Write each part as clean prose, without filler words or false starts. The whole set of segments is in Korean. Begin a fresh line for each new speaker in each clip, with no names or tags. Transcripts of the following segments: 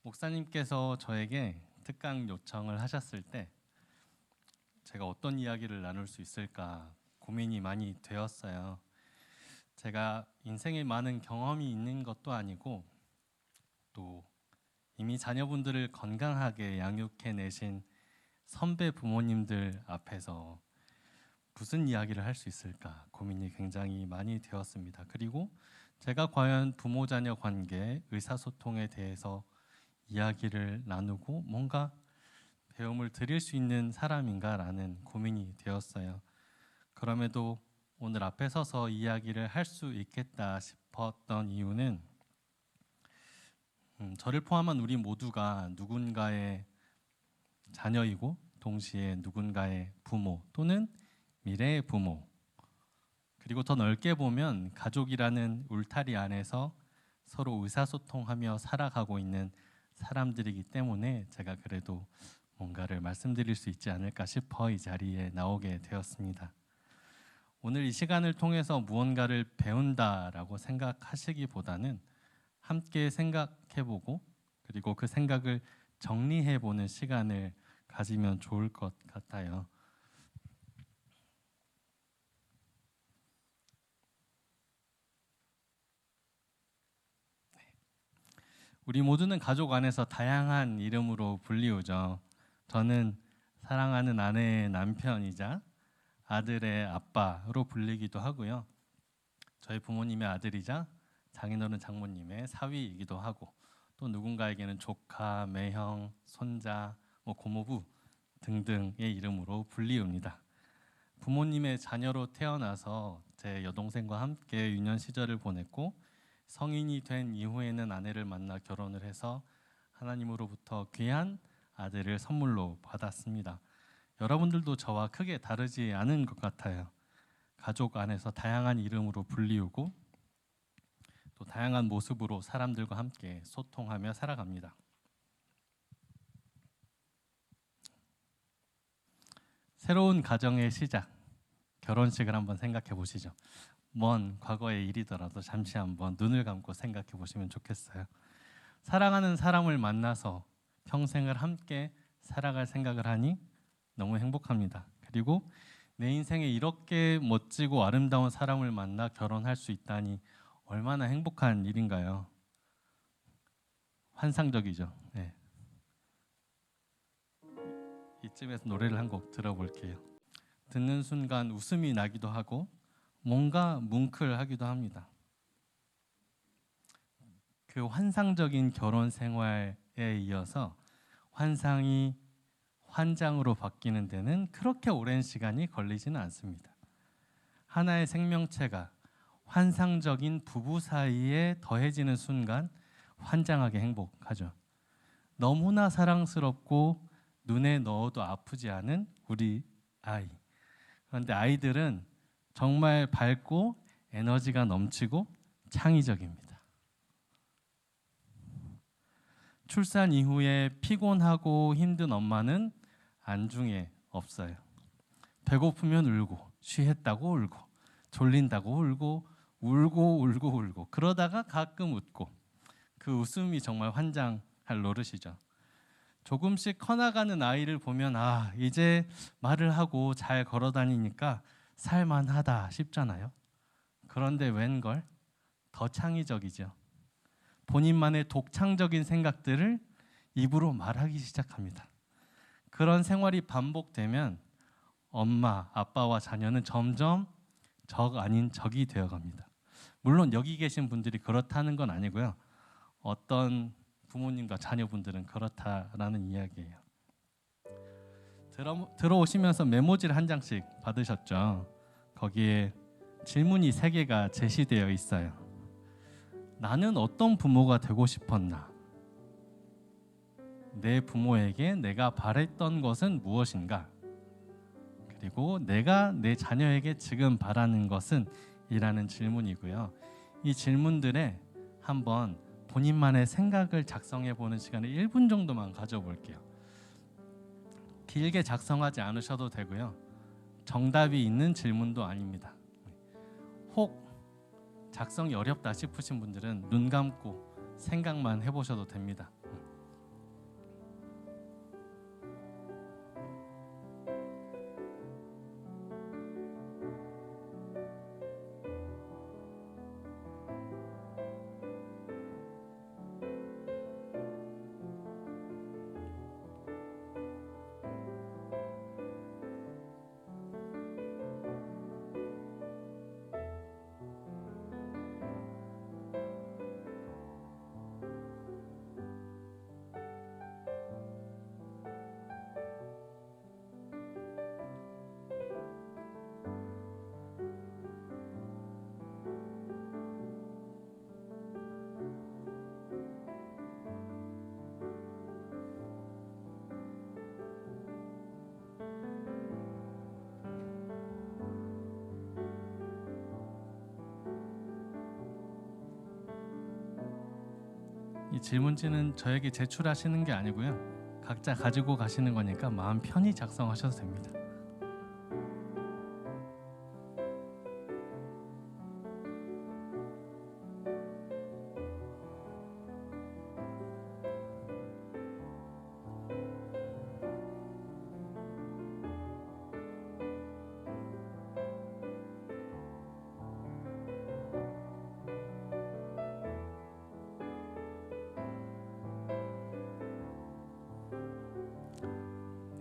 목사님께서 저에게 특강 요청을 하셨을 때 제가 어떤 이야기를 나눌 수 있을까 고민이 많이 되었어요. 제가 인생에 많은 경험이 있는 것도 아니고 또 이미 자녀분들을 건강하게 양육해내신 선배 부모님들 앞에서 무슨 이야기를 할 수 있을까 고민이 굉장히 많이 되었습니다. 그리고 제가 과연 부모 자녀 관계, 의사소통에 대해서 이야기를 나누고 뭔가 배움을 드릴 수 있는 사람인가라는 고민이 되었어요. 그럼에도 오늘 앞에 서서 이야기를 할 수 있겠다 싶었던 이유는 저를 포함한 우리 모두가 누군가의 자녀이고 동시에 누군가의 부모 또는 미래의 부모, 그리고 더 넓게 보면 가족이라는 울타리 안에서 서로 의사소통하며 살아가고 있는 사람들이기 때문에 제가 그래도 뭔가를 말씀드릴 수 있지 않을까 싶어 이 자리에 나오게 되었습니다. 오늘 이 시간을 통해서 무언가를 배운다라고 생각하시기보다는 함께 생각해보고 그리고 그 생각을 정리해보는 시간을 가지면 좋을 것 같아요. 우리 모두는 가족 안에서 다양한 이름으로 불리우죠. 저는 사랑하는 아내의 남편이자 아들의 아빠로 불리기도 하고요. 저희 부모님의 아들이자 장인어른 장모님의 사위이기도 하고 또 누군가에게는 조카, 매형, 손자, 고모부 등등의 이름으로 불리웁니다. 부모님의 자녀로 태어나서 제 여동생과 함께 유년 시절을 보냈고 성인이 된 이후에는 아내를 만나 결혼을 해서 하나님으로부터 귀한 아들을 선물로 받았습니다. 여러분들도 저와 크게 다르지 않은 것 같아요. 가족 안에서 다양한 이름으로 불리우고 또 다양한 모습으로 사람들과 함께 소통하며 살아갑니다. 새로운 가정의 시작, 결혼식을 한번 생각해 보시죠. 먼 과거의 일이더라도 잠시 한번 눈을 감고 생각해 보시면 좋겠어요. 사랑하는 사람을 만나서 평생을 함께 살아갈 생각을 하니 너무 행복합니다. 그리고 내 인생에 이렇게 멋지고 아름다운 사람을 만나 결혼할 수 있다니 얼마나 행복한 일인가요? 환상적이죠. 네. 이쯤에서 노래를 한 곡 들어볼게요. 듣는 순간 웃음이 나기도 하고 뭔가 뭉클하기도 합니다. 그 환상적인 결혼 생활에 이어서 환상이 환장으로 바뀌는 데는 그렇게 오랜 시간이 걸리지는 않습니다. 하나의 생명체가 환상적인 부부 사이에 더해지는 순간 환장하게 행복하죠. 너무나 사랑스럽고 눈에 넣어도 아프지 않은 우리 아이. 그런데 아이들은 정말 밝고 에너지가 넘치고 창의적입니다. 출산 이후에 피곤하고 힘든 엄마는 안중에 없어요. 배고프면 울고, 쉬했다고 울고, 졸린다고 울고, 울고 그러다가 가끔 웃고, 그 웃음이 정말 환장할 노릇이죠. 조금씩 커나가는 아이를 보면 이제 말을 하고 잘 걸어 다니니까 살만하다 싶잖아요. 그런데 웬걸 더 창의적이죠. 본인만의 독창적인 생각들을 입으로 말하기 시작합니다. 그런 생활이 반복되면 엄마, 아빠와 자녀는 점점 적 아닌 적이 되어갑니다. 물론 여기 계신 분들이 그렇다는 건 아니고요. 어떤 부모님과 자녀분들은 그렇다라는 이야기예요. 들어오시면서 메모지를 한 장씩 받으셨죠? 거기에 질문이 3개가 제시되어 있어요. 나는 어떤 부모가 되고 싶었나? 내 부모에게 내가 바랬던 것은 무엇인가? 그리고 내가 내 자녀에게 지금 바라는 것은? 이라는 질문이고요. 이 질문들에 한번 본인만의 생각을 작성해 보는 시간을 1분 정도만 가져볼게요. 길게 작성하지 않으셔도 되고요. 정답이 있는 질문도 아닙니다. 혹 작성이 어렵다 싶으신 분들은 눈 감고 생각만 해보셔도 됩니다. 이 질문지는 저에게 제출하시는 게 아니고요. 각자 가지고 가시는 거니까 마음 편히 작성하셔도 됩니다.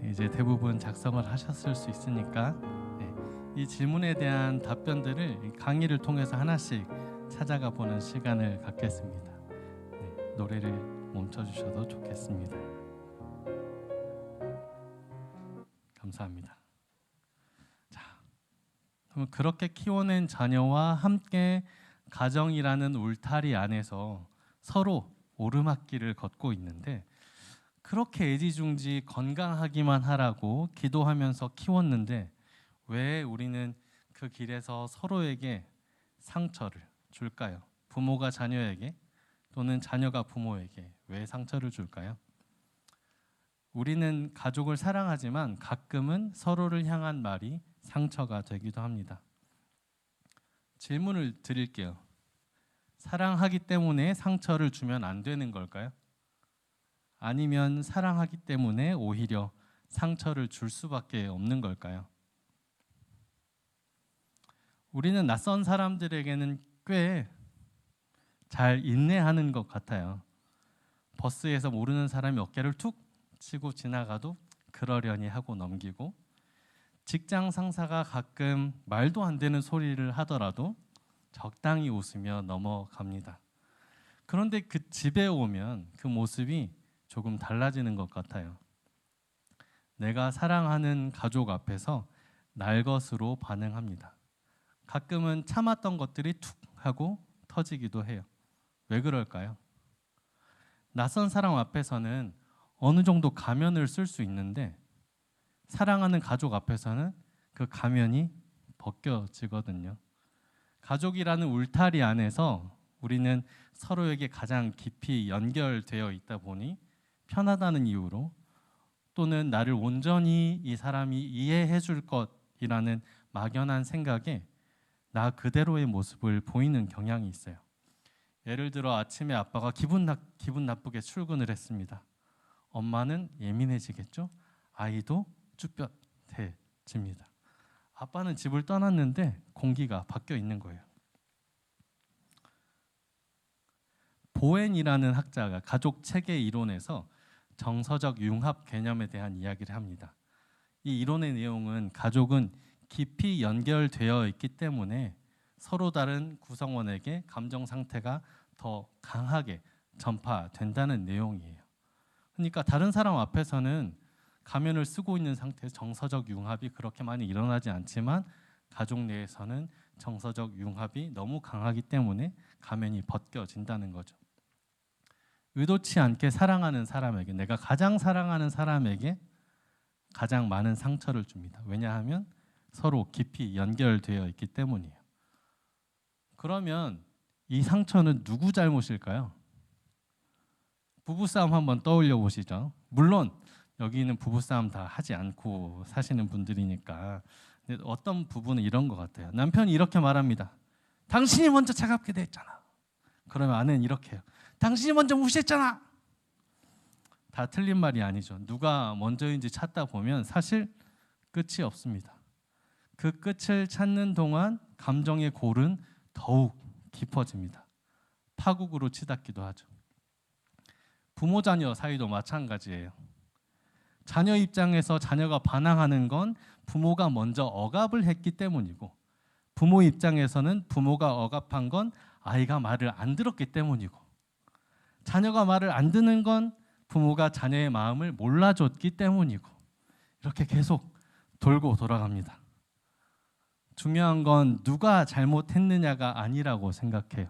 이제 대부분 작성을 하셨을 수 있으니까 이 질문에 대한 답변들을 강의를 통해서 하나씩 찾아가 보는 시간을 갖겠습니다. 노래를 멈춰주셔도 좋겠습니다. 감사합니다. 자, 그럼 그렇게 키워낸 자녀와 함께 가정이라는 울타리 안에서 서로 오르막길을 걷고 있는데, 그렇게 애지중지 건강하기만 하라고 기도하면서 키웠는데 왜 우리는 그 길에서 서로에게 상처를 줄까요? 부모가 자녀에게 또는 자녀가 부모에게 왜 상처를 줄까요? 우리는 가족을 사랑하지만 가끔은 서로를 향한 말이 상처가 되기도 합니다. 질문을 드릴게요. 사랑하기 때문에 상처를 주면 안 되는 걸까요? 아니면 사랑하기 때문에 오히려 상처를 줄 수밖에 없는 걸까요? 우리는 낯선 사람들에게는 꽤 잘 인내하는 것 같아요. 버스에서 모르는 사람이 어깨를 툭 치고 지나가도 그러려니 하고 넘기고, 직장 상사가 가끔 말도 안 되는 소리를 하더라도 적당히 웃으며 넘어갑니다. 그런데 그 집에 오면 그 모습이 조금 달라지는 것 같아요. 내가 사랑하는 가족 앞에서 날 것으로 반응합니다. 가끔은 참았던 것들이 툭 하고 터지기도 해요. 왜 그럴까요? 낯선 사람 앞에서는 어느 정도 가면을 쓸 수 있는데 사랑하는 가족 앞에서는 그 가면이 벗겨지거든요. 가족이라는 울타리 안에서 우리는 서로에게 가장 깊이 연결되어 있다 보니 편하다는 이유로, 또는 나를 온전히 이 사람이 이해해 줄 것이라는 막연한 생각에 나 그대로의 모습을 보이는 경향이 있어요. 예를 들어 아침에 아빠가 기분 나쁘게 출근을 했습니다. 엄마는 예민해지겠죠? 아이도 쭈뼛해집니다. 아빠는 집을 떠났는데 공기가 바뀌어 있는 거예요. 보엔이라는 학자가 가족 체계 이론에서 정서적 융합 개념에 대한 이야기를 합니다. 이 이론의 내용은 가족은 깊이 연결되어 있기 때문에 서로 다른 구성원에게 감정 상태가 더 강하게 전파된다는 내용이에요. 그러니까 다른 사람 앞에서는 가면을 쓰고 있는 상태에서 정서적 융합이 그렇게 많이 일어나지 않지만 가족 내에서는 정서적 융합이 너무 강하기 때문에 가면이 벗겨진다는 거죠. 의도치 않게 사랑하는 사람에게, 내가 가장 사랑하는 사람에게 가장 많은 상처를 줍니다. 왜냐하면 서로 깊이 연결되어 있기 때문이에요. 그러면 이 상처는 누구 잘못일까요? 부부싸움 한번 떠올려 보시죠. 물론 여기는 부부싸움 다 하지 않고 사시는 분들이니까. 근데 어떤 부부는 이런 것 같아요. 남편이 이렇게 말합니다. 당신이 먼저 차갑게 됐잖아. 그러면 아내는 이렇게 해요. 당신이 먼저 무시했잖아. 다 틀린 말이 아니죠. 누가 먼저인지 찾다 보면 사실 끝이 없습니다. 그 끝을 찾는 동안 감정의 골은 더욱 깊어집니다. 파국으로 치닫기도 하죠. 부모 자녀 사이도 마찬가지예요. 자녀 입장에서 자녀가 반항하는 건 부모가 먼저 억압을 했기 때문이고, 부모 입장에서는 부모가 억압한 건 아이가 말을 안 들었기 때문이고, 자녀가 말을 안 듣는 건 부모가 자녀의 마음을 몰라줬기 때문이고, 이렇게 계속 돌고 돌아갑니다. 중요한 건 누가 잘못했느냐가 아니라고 생각해요.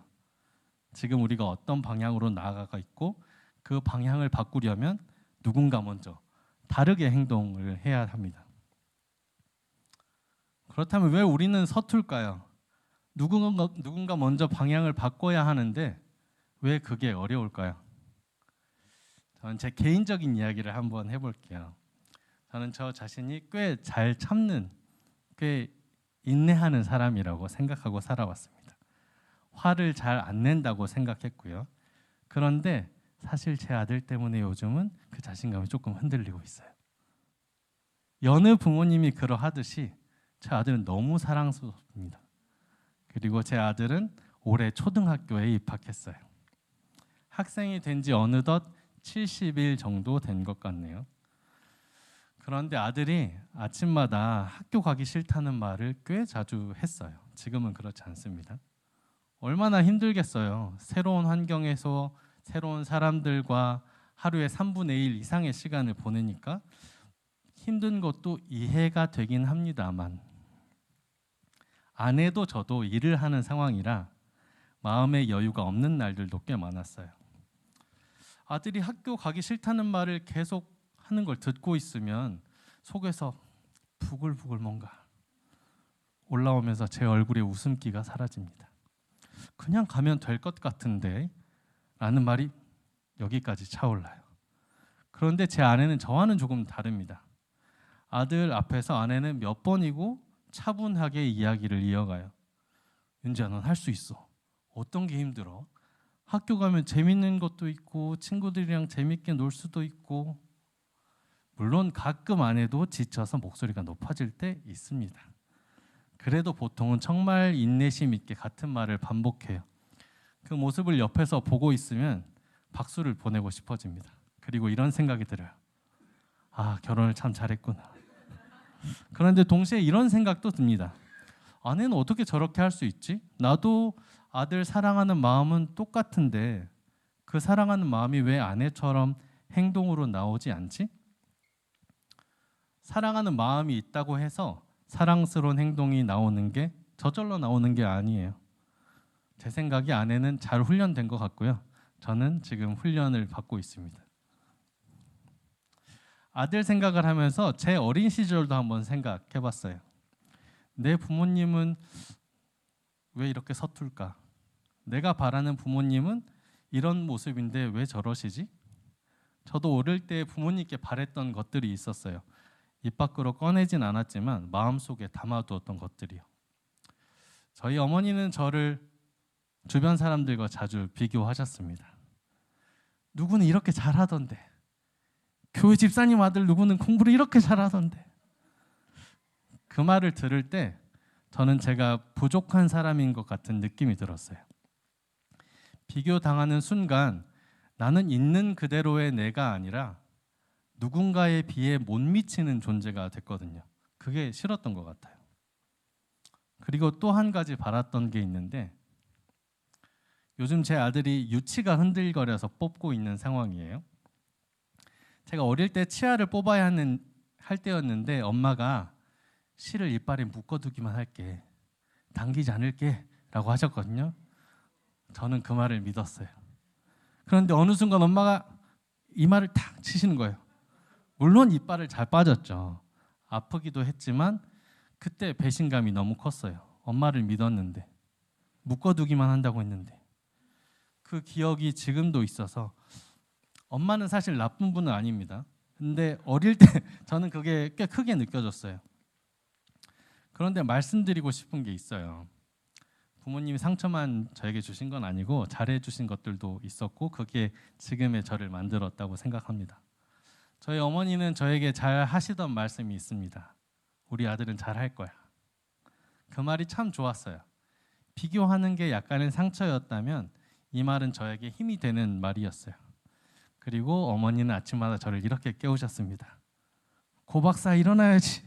지금 우리가 어떤 방향으로 나아가고 있고 그 방향을 바꾸려면 누군가 먼저 다르게 행동을 해야 합니다. 그렇다면 왜 우리는 서툴까요? 누군가 먼저 방향을 바꿔야 하는데 왜 그게 어려울까요? 저는 제 개인적인 이야기를 한번 해볼게요. 저는 저 자신이 꽤 잘 참는, 꽤 인내하는 사람이라고 생각하고 살아왔습니다. 화를 잘 안 낸다고 생각했고요. 그런데 사실 제 아들 때문에 요즘은 그 자신감이 조금 흔들리고 있어요. 여느 부모님이 그러하듯이 제 아들은 너무 사랑스럽습니다. 그리고 제 아들은 올해 초등학교에 입학했어요. 학생이 된 지 어느덧 70일 정도 된 것 같네요. 그런데 아들이 아침마다 학교 가기 싫다는 말을 꽤 자주 했어요. 지금은 그렇지 않습니다. 얼마나 힘들겠어요. 새로운 환경에서 새로운 사람들과 하루에 3분의 1 이상의 시간을 보내니까 힘든 것도 이해가 되긴 합니다만 아내도 저도 일을 하는 상황이라 마음의 여유가 없는 날들도 꽤 많았어요. 아들이 학교 가기 싫다는 말을 계속 하는 걸 듣고 있으면 속에서 부글부글 뭔가 올라오면서 제 얼굴에 웃음기가 사라집니다. 그냥 가면 될 것 같은데 라는 말이 여기까지 차올라요. 그런데 제 아내는 저와는 조금 다릅니다. 아들 앞에서 아내는 몇 번이고 차분하게 이야기를 이어가요. 윤지야, 넌 할 수 있어. 어떤 게 힘들어? 학교 가면 재밌는 것도 있고 친구들이랑 재밌게 놀 수도 있고, 물론 가끔 아내도 지쳐서 목소리가 높아질 때 있습니다. 그래도 보통은 정말 인내심 있게 같은 말을 반복해요. 그 모습을 옆에서 보고 있으면 박수를 보내고 싶어집니다. 그리고 이런 생각이 들어요. 아, 결혼을 참 잘했구나. 그런데 동시에 이런 생각도 듭니다. 아내는 어떻게 저렇게 할 수 있지? 나도 아들 사랑하는 마음은 똑같은데 그 사랑하는 마음이 왜 아내처럼 행동으로 나오지 않지? 사랑하는 마음이 있다고 해서 사랑스러운 행동이 나오는 게 저절로 나오는 게 아니에요. 제 생각에 아내는 잘 훈련된 것 같고요. 저는 지금 훈련을 받고 있습니다. 아들 생각을 하면서 제 어린 시절도 한번 생각해 봤어요. 내 부모님은 왜 이렇게 서툴까? 내가 바라는 부모님은 이런 모습인데 왜 저러시지? 저도 어릴 때 부모님께 바랬던 것들이 있었어요. 입 밖으로 꺼내진 않았지만 마음속에 담아두었던 것들이요. 저희 어머니는 저를 주변 사람들과 자주 비교하셨습니다. 누구는 이렇게 잘하던데, 교회 집사님 아들 누구는 공부를 이렇게 잘하던데. 그 말을 들을 때 저는 제가 부족한 사람인 것 같은 느낌이 들었어요. 비교당하는 순간 나는 있는 그대로의 내가 아니라 누군가에 비해 못 미치는 존재가 됐거든요. 그게 싫었던 것 같아요. 그리고 또 한 가지 바랐던 게 있는데, 요즘 제 아들이 유치가 흔들거려서 뽑고 있는 상황이에요. 제가 어릴 때 치아를 뽑아야 할 때였는데 엄마가 실을 이빨에 묶어두기만 할게, 당기지 않을게 라고 하셨거든요. 저는 그 말을 믿었어요. 그런데 어느 순간 엄마가 이마를 탁 치시는 거예요. 물론 이빨을 잘 빠졌죠. 아프기도 했지만 그때 배신감이 너무 컸어요. 엄마를 믿었는데, 묶어두기만 한다고 했는데. 그 기억이 지금도 있어서, 엄마는 사실 나쁜 분은 아닙니다. 근데 어릴 때 저는 그게 꽤 크게 느껴졌어요. 그런데 말씀드리고 싶은 게 있어요. 부모님이 상처만 저에게 주신 건 아니고 잘해주신 것들도 있었고 그게 지금의 저를 만들었다고 생각합니다. 저희 어머니는 저에게 잘 하시던 말씀이 있습니다. 우리 아들은 잘할 거야. 그 말이 참 좋았어요. 비교하는 게 약간의 상처였다면 이 말은 저에게 힘이 되는 말이었어요. 그리고 어머니는 아침마다 저를 이렇게 깨우셨습니다. 고 박사 일어나야지.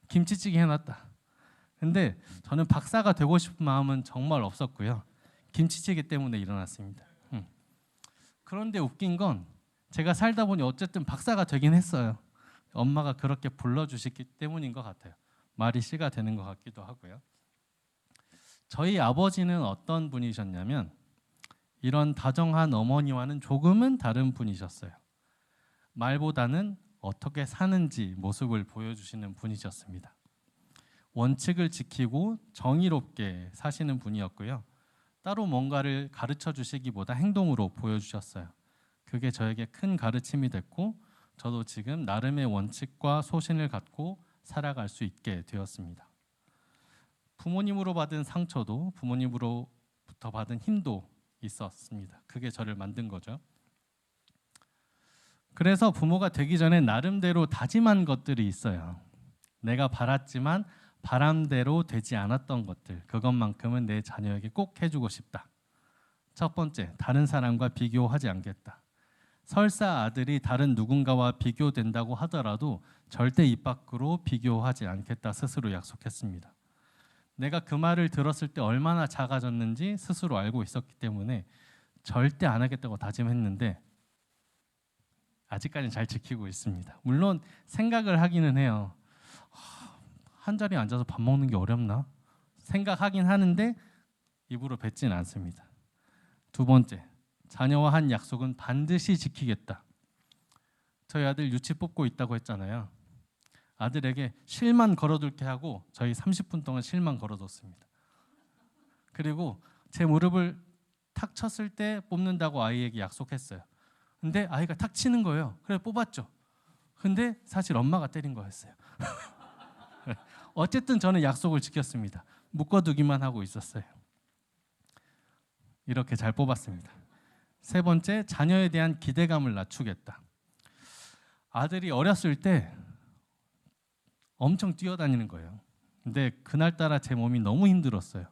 김치찌개 해놨다. 근데 저는 박사가 되고 싶은 마음은 정말 없었고요. 김치찌개 때문에 일어났습니다. 그런데 웃긴 건 제가 살다 보니 어쨌든 박사가 되긴 했어요. 엄마가 그렇게 불러주셨기 때문인 것 같아요. 말이 씨가 되는 것 같기도 하고요. 저희 아버지는 어떤 분이셨냐면 이런 다정한 어머니와는 조금은 다른 분이셨어요. 말보다는 어떻게 사는지 모습을 보여주시는 분이셨습니다. 원칙을 지키고 정의롭게 사시는 분이었고요. 따로 뭔가를 가르쳐 주시기보다 행동으로 보여주셨어요. 그게 저에게 큰 가르침이 됐고 저도 지금 나름의 원칙과 소신을 갖고 살아갈 수 있게 되었습니다. 부모님으로 받은 상처도 부모님으로부터 받은 힘도 있었습니다. 그게 저를 만든 거죠. 그래서 부모가 되기 전에 나름대로 다짐한 것들이 있어요. 내가 바랐지만 바람대로 되지 않았던 것들, 그것만큼은 내 자녀에게 꼭 해주고 싶다. 첫 번째, 다른 사람과 비교하지 않겠다. 설사 아들이 다른 누군가와 비교된다고 하더라도 절대 입 밖으로 비교하지 않겠다 스스로 약속했습니다. 내가 그 말을 들었을 때 얼마나 작아졌는지 스스로 알고 있었기 때문에 절대 안 하겠다고 다짐했는데 아직까지는 잘 지키고 있습니다. 물론 생각을 하기는 해요. 한 자리에 앉아서 밥 먹는 게 어렵나? 생각하긴 하는데 입으로 뱉지는 않습니다. 두 번째, 자녀와 한 약속은 반드시 지키겠다. 저희 아들 유치 뽑고 있다고 했잖아요. 아들에게 실만 걸어둘게 하고 저희 30분 동안 실만 걸어뒀습니다. 그리고 제 무릎을 탁 쳤을 때 뽑는다고 아이에게 약속했어요. 근데 아이가 탁 치는 거예요. 그래 뽑았죠. 근데 사실 엄마가 때린 거였어요. 어쨌든 저는 약속을 지켰습니다. 묶어두기만 하고 있었어요. 이렇게 잘 뽑았습니다. 세 번째, 자녀에 대한 기대감을 낮추겠다. 아들이 어렸을 때 엄청 뛰어다니는 거예요. 근데 그날따라 제 몸이 너무 힘들었어요.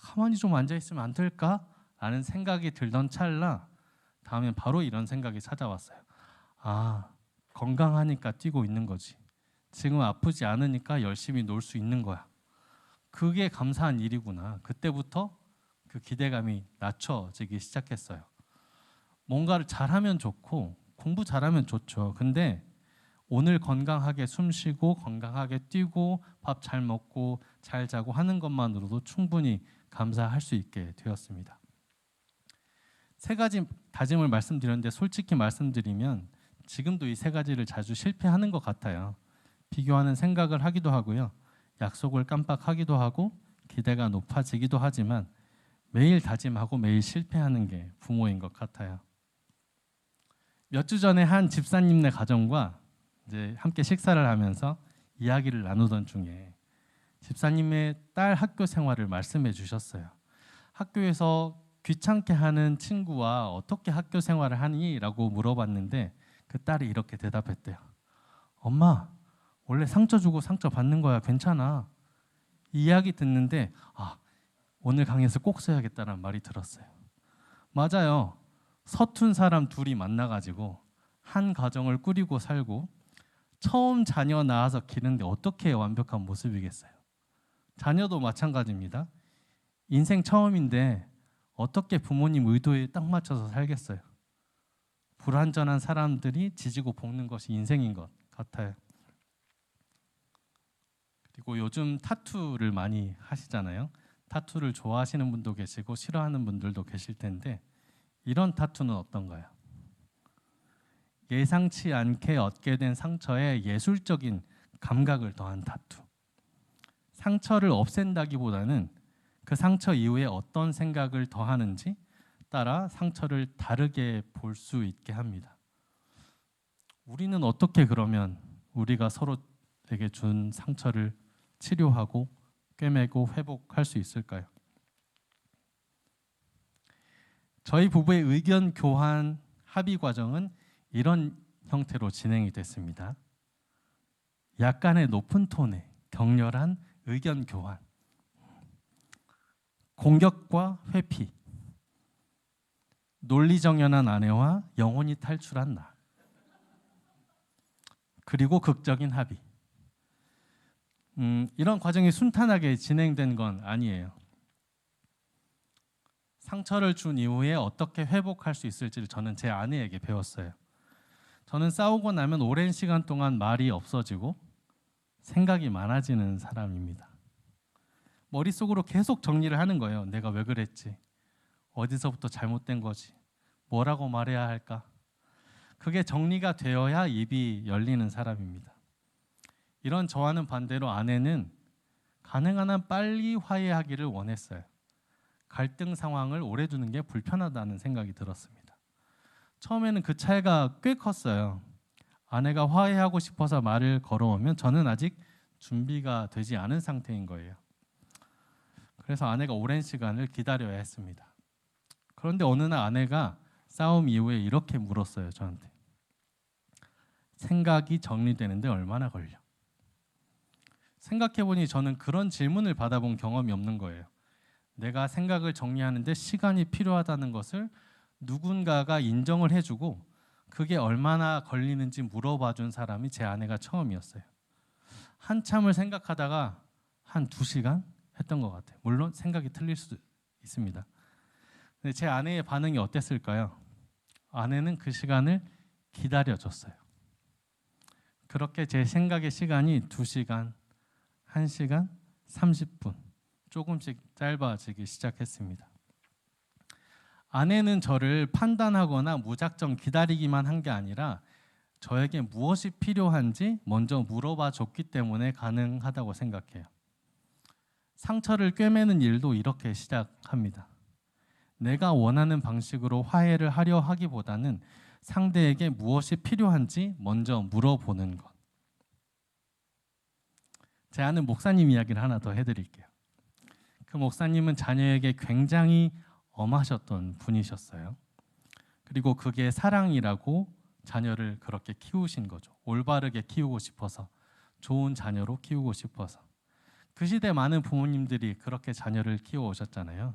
가만히 좀 앉아있으면 안 될까? 라는 생각이 들던 찰나 다음엔 바로 이런 생각이 찾아왔어요. 건강하니까 뛰고 있는 거지. 지금 아프지 않으니까 열심히 놀 수 있는 거야. 그게 감사한 일이구나. 그때부터 그 기대감이 낮춰지기 시작했어요. 뭔가를 잘하면 좋고 공부 잘하면 좋죠. 근데 오늘 건강하게 숨 쉬고 건강하게 뛰고 밥 잘 먹고 잘 자고 하는 것만으로도 충분히 감사할 수 있게 되었습니다. 세 가지 다짐을 말씀드렸는데 솔직히 말씀드리면 지금도 이 세 가지를 자주 실패하는 것 같아요. 비교하는 생각을 하기도 하고요. 약속을 깜빡하기도 하고 기대가 높아지기도 하지만 매일 다짐하고 매일 실패하는 게 부모인 것 같아요. 몇 주 전에 한 집사님네 가정과 이제 함께 식사를 하면서 이야기를 나누던 중에 집사님의 딸 학교 생활을 말씀해 주셨어요. 학교에서 귀찮게 하는 친구와 어떻게 학교 생활을 하니? 라고 물어봤는데 그 딸이 이렇게 대답했대요. 엄마, 원래 상처 주고 상처 받는 거야. 괜찮아. 이 이야기 듣는데 오늘 강의에서 꼭 써야겠다는 말이 들었어요. 맞아요. 서툰 사람 둘이 만나가지고 한 가정을 꾸리고 살고 처음 자녀 낳아서 기르는데 어떻게 완벽한 모습이겠어요. 자녀도 마찬가지입니다. 인생 처음인데 어떻게 부모님 의도에 딱 맞춰서 살겠어요. 불완전한 사람들이 지지고 볶는 것이 인생인 것 같아요. 그리고 요즘 타투를 많이 하시잖아요. 타투를 좋아하시는 분도 계시고 싫어하는 분들도 계실 텐데 이런 타투는 어떤가요? 예상치 않게 얻게 된 상처에 예술적인 감각을 더한 타투. 상처를 없앤다기보다는 그 상처 이후에 어떤 생각을 더하는지 따라 상처를 다르게 볼 수 있게 합니다. 우리는 어떻게 그러면 우리가 서로에게 준 상처를 치료하고 꿰매고 회복할 수 있을까요? 저희 부부의 의견 교환 합의 과정은 이런 형태로 진행이 됐습니다. 약간의 높은 톤의 격렬한 의견 교환, 공격과 회피, 논리정연한 아내와 영혼이 탈출한 나, 그리고 극적인 합의. 이런 과정이 순탄하게 진행된 건 아니에요. 상처를 준 이후에 어떻게 회복할 수 있을지를 저는 제 아내에게 배웠어요. 저는 싸우고 나면 오랜 시간 동안 말이 없어지고 생각이 많아지는 사람입니다. 머릿속으로 계속 정리를 하는 거예요. 내가 왜 그랬지? 어디서부터 잘못된 거지? 뭐라고 말해야 할까? 그게 정리가 되어야 입이 열리는 사람입니다. 이런 저와는 반대로 아내는 가능한 한 빨리 화해하기를 원했어요. 갈등 상황을 오래 두는 게 불편하다는 생각이 들었습니다. 처음에는 그 차이가 꽤 컸어요. 아내가 화해하고 싶어서 말을 걸어오면 저는 아직 준비가 되지 않은 상태인 거예요. 그래서 아내가 오랜 시간을 기다려야 했습니다. 그런데 어느 날 아내가 싸움 이후에 이렇게 물었어요, 저한테. 생각이 정리되는데 얼마나 걸려? 생각해보니 저는 그런 질문을 받아본 경험이 없는 거예요. 내가 생각을 정리하는데 시간이 필요하다는 것을 누군가가 인정을 해주고 그게 얼마나 걸리는지 물어봐준 사람이 제 아내가 처음이었어요. 한참을 생각하다가 한 2시간 했던 것 같아요. 물론 생각이 틀릴 수도 있습니다. 근데 제 아내의 반응이 어땠을까요? 아내는 그 시간을 기다려줬어요. 그렇게 제 생각의 시간이 2시간, 1시간, 30분 조금씩 짧아지기 시작했습니다. 아내는 저를 판단하거나 무작정 기다리기만 한 게 아니라 저에게 무엇이 필요한지 먼저 물어봐 줬기 때문에 가능하다고 생각해요. 상처를 꿰매는 일도 이렇게 시작합니다. 내가 원하는 방식으로 화해를 하려 하기보다는 상대에게 무엇이 필요한지 먼저 물어보는 것. 제 아는 목사님 이야기를 하나 더 해드릴게요. 그 목사님은 자녀에게 굉장히 엄하셨던 분이셨어요. 그리고 그게 사랑이라고 자녀를 그렇게 키우신 거죠. 올바르게 키우고 싶어서, 좋은 자녀로 키우고 싶어서. 그 시대 많은 부모님들이 그렇게 자녀를 키워오셨잖아요.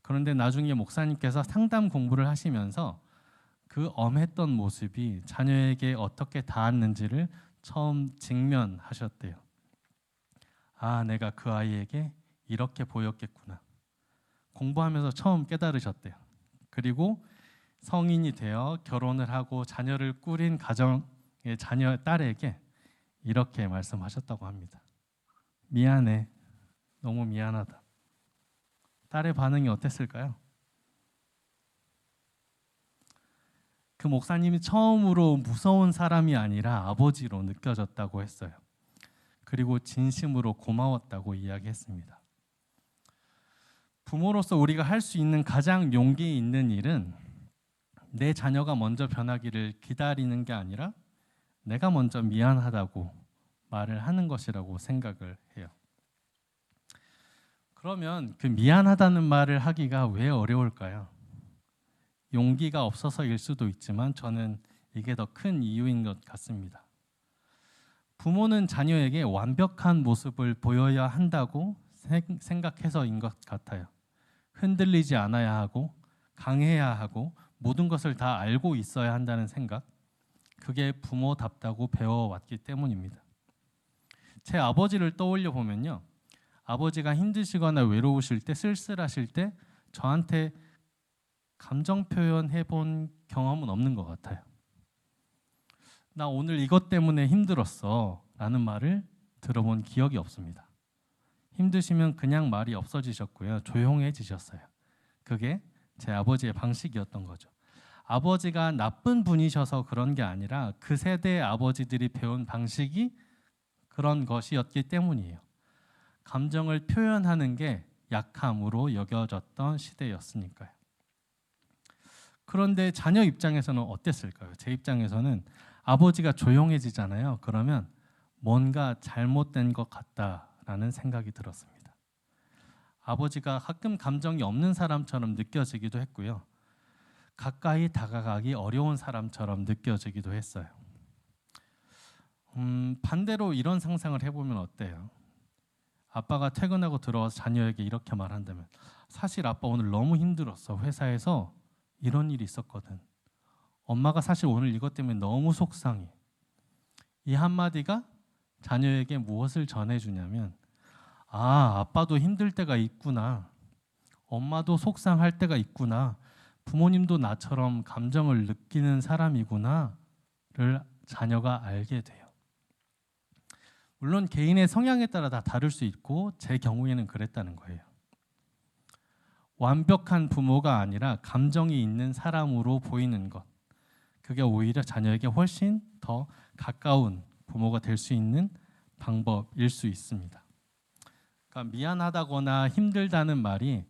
그런데 나중에 목사님께서 상담 공부를 하시면서 그 엄했던 모습이 자녀에게 어떻게 닿았는지를 처음 직면하셨대요. 아, 내가 그 아이에게 이렇게 보였겠구나. 공부하면서 처음 깨달으셨대요. 그리고 성인이 되어 결혼을 하고 자녀를 꾸린 가정의 자녀 딸에게 이렇게 말씀하셨다고 합니다. 미안해. 너무 미안하다. 딸의 반응이 어땠을까요? 그 목사님이 처음으로 무서운 사람이 아니라 아버지로 느껴졌다고 했어요. 그리고 진심으로 고마웠다고 이야기했습니다. 부모로서 우리가 할 수 있는 가장 용기 있는 일은 내 자녀가 먼저 변하기를 기다리는 게 아니라 내가 먼저 미안하다고 말을 하는 것이라고 생각을 해요. 그러면 그 미안하다는 말을 하기가 왜 어려울까요? 용기가 없어서일 수도 있지만 저는 이게 더 큰 이유인 것 같습니다. 부모는 자녀에게 완벽한 모습을 보여야 한다고 생각해서인 것 같아요. 흔들리지 않아야 하고 강해야 하고 모든 것을 다 알고 있어야 한다는 생각, 그게 부모답다고 배워왔기 때문입니다. 제 아버지를 떠올려 보면요, 아버지가 힘드시거나 외로우실 때, 쓸쓸하실 때 저한테 감정 표현해 본 경험은 없는 것 같아요. 나 오늘 이것 때문에 힘들었어 라는 말을 들어본 기억이 없습니다. 힘드시면 그냥 말이 없어지셨고요, 조용해지셨어요. 그게 제 아버지의 방식이었던 거죠. 아버지가 나쁜 분이셔서 그런 게 아니라 그 세대의 아버지들이 배운 방식이 그런 것이었기 때문이에요. 감정을 표현하는 게 약함으로 여겨졌던 시대였으니까요. 그런데 자녀 입장에서는 어땠을까요? 제 입장에서는 아버지가 조용해지잖아요. 그러면 뭔가 잘못된 것 같다라는 생각이 들었습니다. 아버지가 가끔 감정이 없는 사람처럼 느껴지기도 했고요. 가까이 다가가기 어려운 사람처럼 느껴지기도 했어요. 반대로 이런 상상을 해보면 어때요? 아빠가 퇴근하고 들어와서 자녀에게 이렇게 말한다면, 사실 아빠 오늘 너무 힘들었어. 회사에서 이런 일이 있었거든. 엄마가 사실 오늘 이것 때문에 너무 속상해. 이 한마디가 자녀에게 무엇을 전해주냐면, 아, 아빠도 힘들 때가 있구나. 엄마도 속상할 때가 있구나. 부모님도 나처럼 감정을 느끼는 사람이구나를 자녀가 알게 돼요. 물론 개인의 성향에 따라 다 다를 수 있고 제 경우에는 그랬다는 거예요. 완벽한 부모가 아니라 감정이 있는 사람으로 보이는 것, 그게 오히려 자녀에게 훨씬 더 가까운 부모가 될 수 있는 방법일 수 있습니다. 그러니까 미안하다거나 힘들다는 말이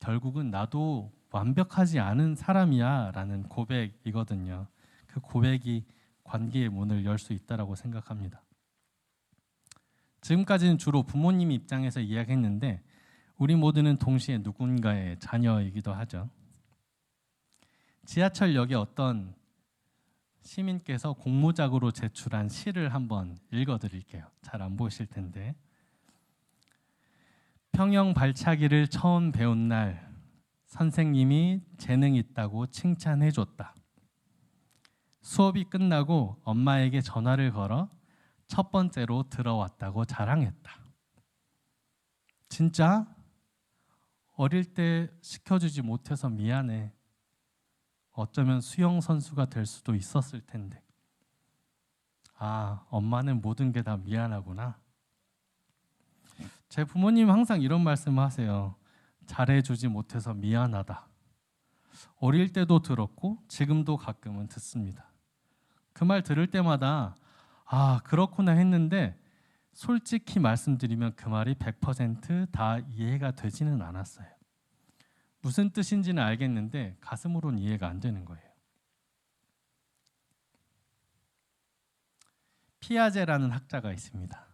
결국은 나도 완벽하지 않은 사람이야 라는 고백이거든요. 그 고백이 관계의 문을 열 수 있다고 생각합니다. 지금까지는 주로 부모님 입장에서 이야기했는데 우리 모두는 동시에 누군가의 자녀이기도 하죠. 지하철역에 어떤 시민께서 공모작으로 제출한 시를 한번 읽어드릴게요. 잘 안 보이실 텐데. 평영 발차기를 처음 배운 날 선생님이 재능 있다고 칭찬해줬다. 수업이 끝나고 엄마에게 전화를 걸어 첫 번째로 들어왔다고 자랑했다. 진짜? 어릴 때 시켜주지 못해서 미안해. 어쩌면 수영 선수가 될 수도 있었을 텐데. 아, 엄마는 모든 게 다 미안하구나. 제 부모님 항상 이런 말씀을 하세요. 잘해주지 못해서 미안하다. 어릴 때도 들었고 지금도 가끔은 듣습니다. 그 말 들을 때마다 아, 그렇구나 했는데 솔직히 말씀드리면 그 말이 100%다 이해가 되지는 않았어요. 무슨 뜻인지는 알겠는데 가슴으로는 이해가 안 되는 거예요. 피아제라는 학자가 있습니다.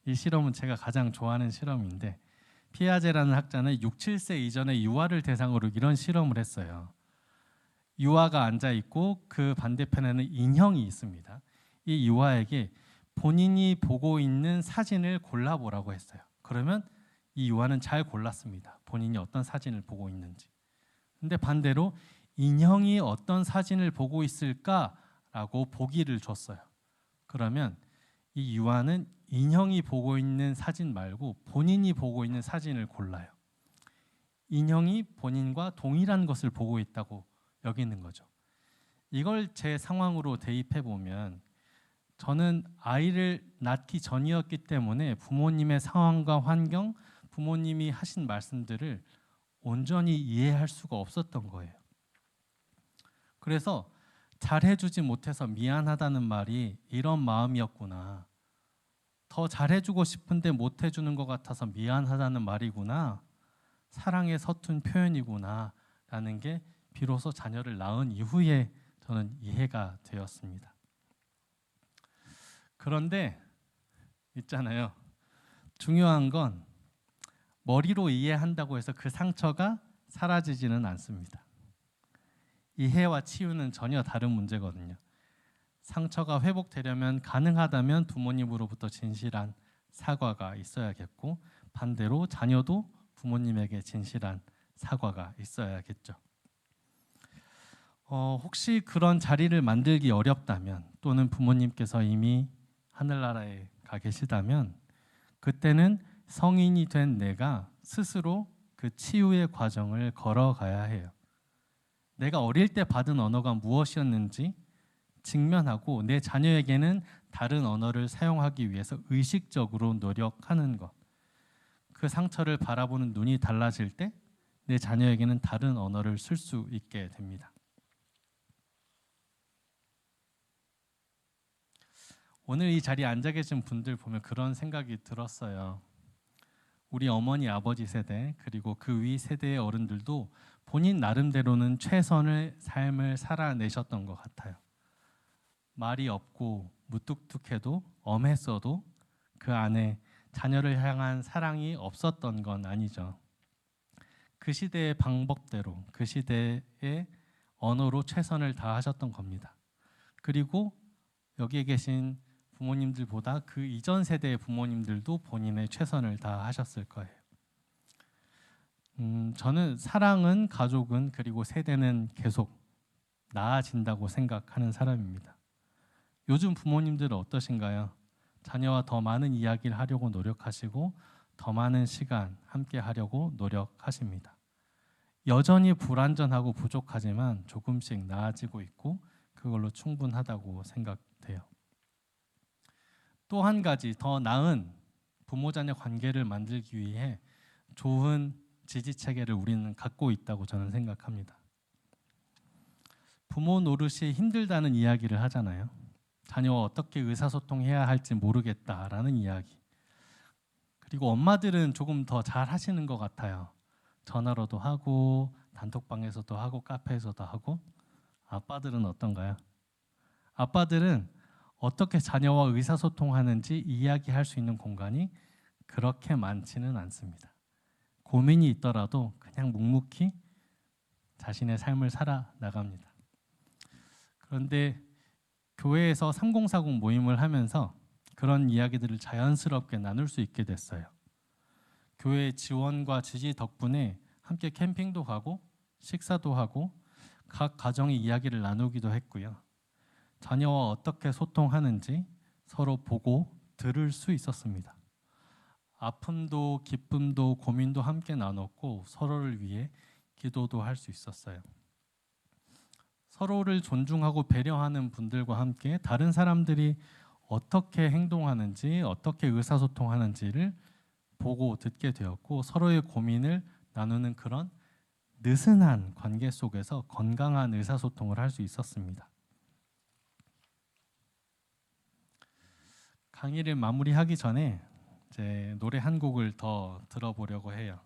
이 실험은 제가 가장 좋아하는 실험인데 피아제라는 학자는 6, 7세 이전의 유아를 대상으로 이런 실험을 했어요. 유아가 앉아 있고 그 반대편에는 인형이 있습니다. 이 유아에게 본인이 보고 있는 사진을 골라보라고 했어요. 그러면 이 유아는 잘 골랐습니다. 본인이 어떤 사진을 보고 있는지. 근데 반대로 인형이 어떤 사진을 보고 있을까라고 보기를 줬어요. 그러면 이 유아는 인형이 보고 있는 사진 말고 본인이 보고 있는 사진을 골라요. 인형이 본인과 동일한 것을 보고 있다고 여기는 거죠. 이걸 제 상황으로 대입해 보면 저는 아이를 낳기 전이었기 때문에 부모님의 상황과 환경, 부모님이 하신 말씀들을 온전히 이해할 수가 없었던 거예요. 그래서 잘해주지 못해서 미안하다는 말이 이런 마음이었구나. 더 잘해주고 싶은데 못해주는 것 같아서 미안하다는 말이구나. 사랑의 서툰 표현이구나 라는 게 비로소 자녀를 낳은 이후에 저는 이해가 되었습니다. 그런데 있잖아요. 중요한 건 머리로 이해한다고 해서 그 상처가 사라지지는 않습니다. 이해와 치유는 전혀 다른 문제거든요. 상처가 회복되려면 가능하다면 부모님으로부터 진실한 사과가 있어야겠고 반대로 자녀도 부모님에게 진실한 사과가 있어야겠죠. 혹시 그런 자리를 만들기 어렵다면 또는 부모님께서 이미 하늘나라에 가 계시다면 그때는 성인이 된 내가 스스로 그 치유의 과정을 걸어가야 해요. 내가 어릴 때 받은 언어가 무엇이었는지 직면하고 내 자녀에게는 다른 언어를 사용하기 위해서 의식적으로 노력하는 것. 그 상처를 바라보는 눈이 달라질 때 내 자녀에게는 다른 언어를 쓸 수 있게 됩니다. 오늘 이 자리에 앉아 계신 분들 보면 그런 생각이 들었어요. 우리 어머니, 아버지 세대 그리고 그 위 세대의 어른들도 본인 나름대로는 최선의 삶을 살아내셨던 것 같아요. 말이 없고 무뚝뚝해도 엄했어도 그 안에 자녀를 향한 사랑이 없었던 건 아니죠. 그 시대의 방법대로 그 시대의 언어로 최선을 다하셨던 겁니다. 그리고 여기에 계신 부모님들보다 그 이전 세대의 부모님들도 본인의 최선을 다하셨을 거예요. 저는 사랑은 가족은 그리고 세대는 계속 나아진다고 생각하는 사람입니다. 요즘 부모님들은 어떠신가요? 자녀와 더 많은 이야기를 하려고 노력하시고 더 많은 시간 함께 하려고 노력하십니다. 여전히 불완전하고 부족하지만 조금씩 나아지고 있고 그걸로 충분하다고 생각돼요. 또 한 가지 더 나은 부모-자녀 관계를 만들기 위해 좋은 지지 체계를 우리는 갖고 있다고 저는 생각합니다. 부모 노릇이 힘들다는 이야기를 하잖아요. 자녀와 어떻게 의사소통해야 할지 모르겠다라는 이야기. 그리고 엄마들은 조금 더 잘 하시는 것 같아요. 전화로도 하고 단톡방에서도 하고 카페에서도 하고. 아빠들은 어떤가요? 아빠들은 어떻게 자녀와 의사소통하는지 이야기할 수 있는 공간이 그렇게 많지는 않습니다. 고민이 있더라도 그냥 묵묵히 자신의 삶을 살아나갑니다. 그런데 교회에서 3040 모임을 하면서 그런 이야기들을 자연스럽게 나눌 수 있게 됐어요. 교회의 지원과 지지 덕분에 함께 캠핑도 가고 식사도 하고 각 가정의 이야기를 나누기도 했고요. 자녀와 어떻게 소통하는지 서로 보고 들을 수 있었습니다. 아픔도 기쁨도 고민도 함께 나눴고 서로를 위해 기도도 할 수 있었어요. 서로를 존중하고 배려하는 분들과 함께 다른 사람들이 어떻게 행동하는지 어떻게 의사소통하는지를 보고 듣게 되었고 서로의 고민을 나누는 그런 느슨한 관계 속에서 건강한 의사소통을 할 수 있었습니다. 강의를 마무리하기 전에 이제 노래 한 곡을 더 들어보려고 해요.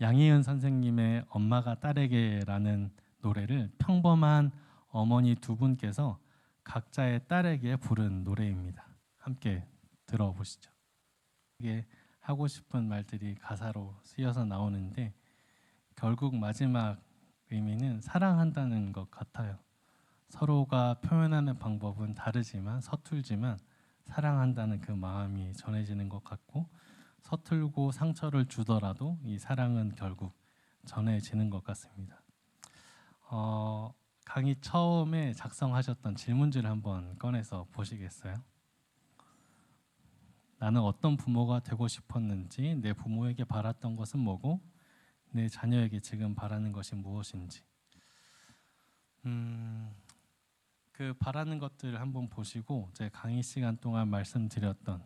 양희은 선생님의 엄마가 딸에게라는 노래를 평범한 어머니 두 분께서 각자의 딸에게 부른 노래입니다. 함께 들어보시죠. 이게 하고 싶은 말들이 가사로 쓰여서 나오는데 결국 마지막 의미는 사랑한다는 것 같아요. 서로가 표현하는 방법은 다르지만 서툴지만 사랑한다는 그 마음이 전해지는 것 같고 서툴고 상처를 주더라도 이 사랑은 결국 전해지는 것 같습니다. 강의 처음에 작성하셨던 질문지를 한번 꺼내서 보시겠어요? 나는 어떤 부모가 되고 싶었는지, 내 부모에게 바랐던 것은 뭐고, 내 자녀에게 지금 바라는 것이 무엇인지. 그 바라는 것들을 한번 보시고 제 강의 시간 동안 말씀드렸던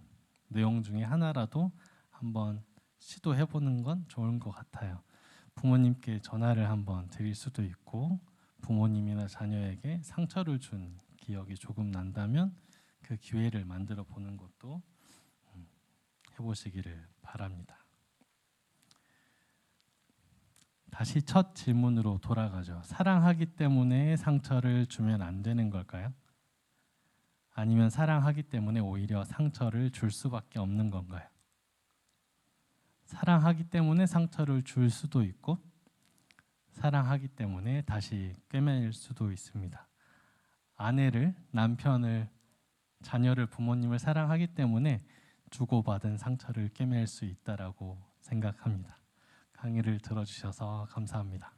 내용 중에 하나라도 한번 시도해보는 건 좋은 것 같아요. 부모님께 전화를 한번 드릴 수도 있고 부모님이나 자녀에게 상처를 준 기억이 조금 난다면 그 기회를 만들어 보는 것도 해보시기를 바랍니다. 다시 첫 질문으로 돌아가죠. 사랑하기 때문에 상처를 주면 안 되는 걸까요? 아니면 사랑하기 때문에 오히려 상처를 줄 수밖에 없는 건가요? 사랑하기 때문에 상처를 줄 수도 있고 사랑하기 때문에 다시 꿰맬 수도 있습니다. 아내를, 남편을, 자녀를, 부모님을 사랑하기 때문에 주고받은 상처를 꿰맬 수 있다라고 생각합니다. 강의를 들어주셔서 감사합니다.